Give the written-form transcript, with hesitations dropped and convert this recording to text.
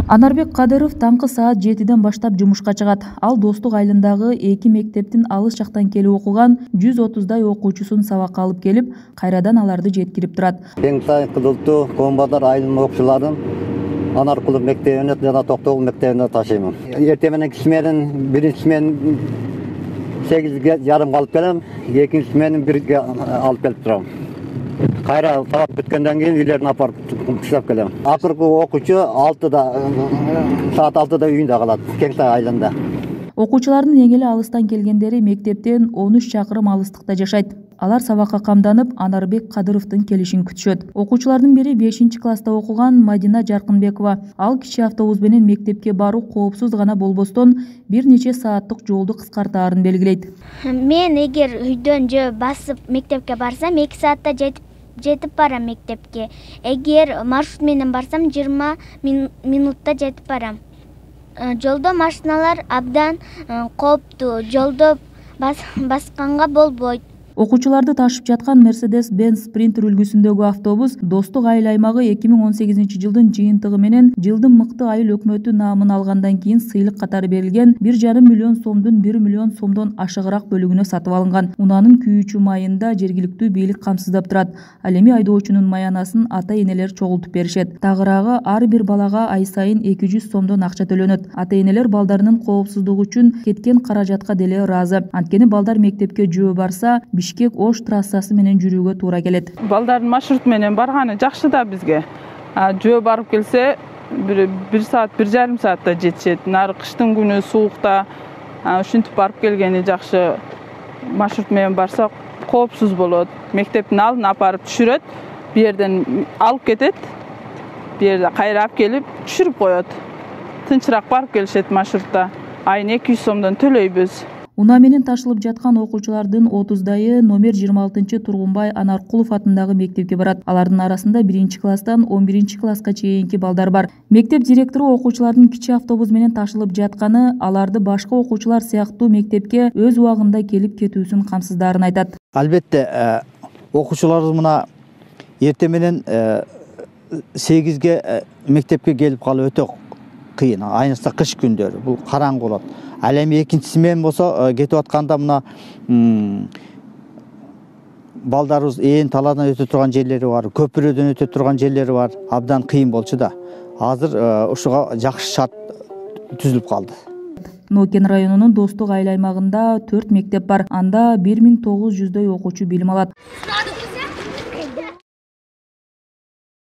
Анарбек Кадыров таңкы саат 7-ден баштап жумушка чыгат. Ал Достук айылындагы 2 мектептин алыс жактан келип окуган 130дай окуучусун сабакка алып келип, кайрадан аларды жеткирип турат. Кеңтай Кызылтуу Комбадар айылынын окуучуларын Анаркулов мектебине жана Токтогул мектебине ташыймын. Эртең менен сменин биринчи сменин 8:30 алып келем, экинчи сменин 1-ге алып келип турам. Кайра сабак бүткөндөн кийин үйлөрүнө апарып таштап келем. Акыркы окуучу саат 6-да үйүндө калат, Кеңтай айылында. Окуучулардын эң эле алыстан келгендери мектептен 13 чакырым алыстыкта жашайт. Алар сабакка камданып, Анарбек Кадыровдун келишин күтүшөт. Окуучулардын бири 5-класста окуган Мадина Жаркынбекова. Ал кичи автобус менен мектепке баруу коопсуз гана болбостон, бир нече сааттык жолду кыскартаарын белгилейт. Мен эгер үйдөн же басып мектепке барсам, 2 саатта жетип барам мектепке. Эгер маршрут менен барсам, 20 минутта жетип барам. Жолдо машиналар абдан кооптуу. Жолдо басканга болбойт. Окуучуларды ташып жаткан Mercedes-Benz Sprinter үлгүсүндөгү автобус Достук айыл аймагы 2018-жылдын жыйынтыгы менен жылдын мыкты айыл өкмөтү наамын алгандан кийин сыйлык катары берилген 1,5 миллион сомдун 1 миллион сомдон ашыгыраак бөлүгүнө сатып алынган. Унанын күйүүчү майында жергиликтүү бийлик камсыздап турат. Ал эми айдоочунун маянасын ата-энелер чогултуп беришет. Тагыраагы ар бир балага ай сайын 200 сомдон акча төлөнөт. Ата-энелер балдарынын коопсуздугу үчүн кеткен каражатка деле ыраазы. Анткени балдар мектепке жөө барса, Бишкек-Ош трассасы менен жүрүүгө туура келет. Балдардын маршрут менен барганы жакшы да бизге. Жөө барып келсе, 1 саат, 1,5 саатта жетишет. Нары кыштын күнү суукта ушинтип барып келгени жакшы. Маршрут менен барсак коопсуз болот. Мектептин алдына апарып түшүрөт, бу жерден алып кетет, бу жерде кайра алып келип түшүрүп коет. Тынчыраак барып келишет маршрутта. Айына 200 сомдон төлөйбүз. Унаа менен ташылып жаткан окуучулардын 30дайы номер 26 Тургунбай Анаркулов атындагы мектепке барат. Алардын арасында 1-класстан 11-класска чейинки балдар бар. Мектеп директору окуучулардын кичи автобус менен ташылып жатканы, аларды башка окуучулар сыяктуу мектепке өз убагында келип кетүүсүн камсыздарын айтат. Албетте, окуучуларыбыз мына эртең менен 8-ге мектепке келип калуу өтө кыйын. Айныкса кыш күндөрү бул караңгы болот. Ал эми экинчи смен болсо кетип атканда мына балдарыбыз таладан өтө турган жерлери бар, көпүрөдөн өтө турган жерлери бар. Абдан кыйын болчу да. Азыр ушуга жакшы шарт түзүлүп калды. Нокен районунун Достук айыл аймагында 4 мектеп бар. Анда 1900дөй окуучу билим алат.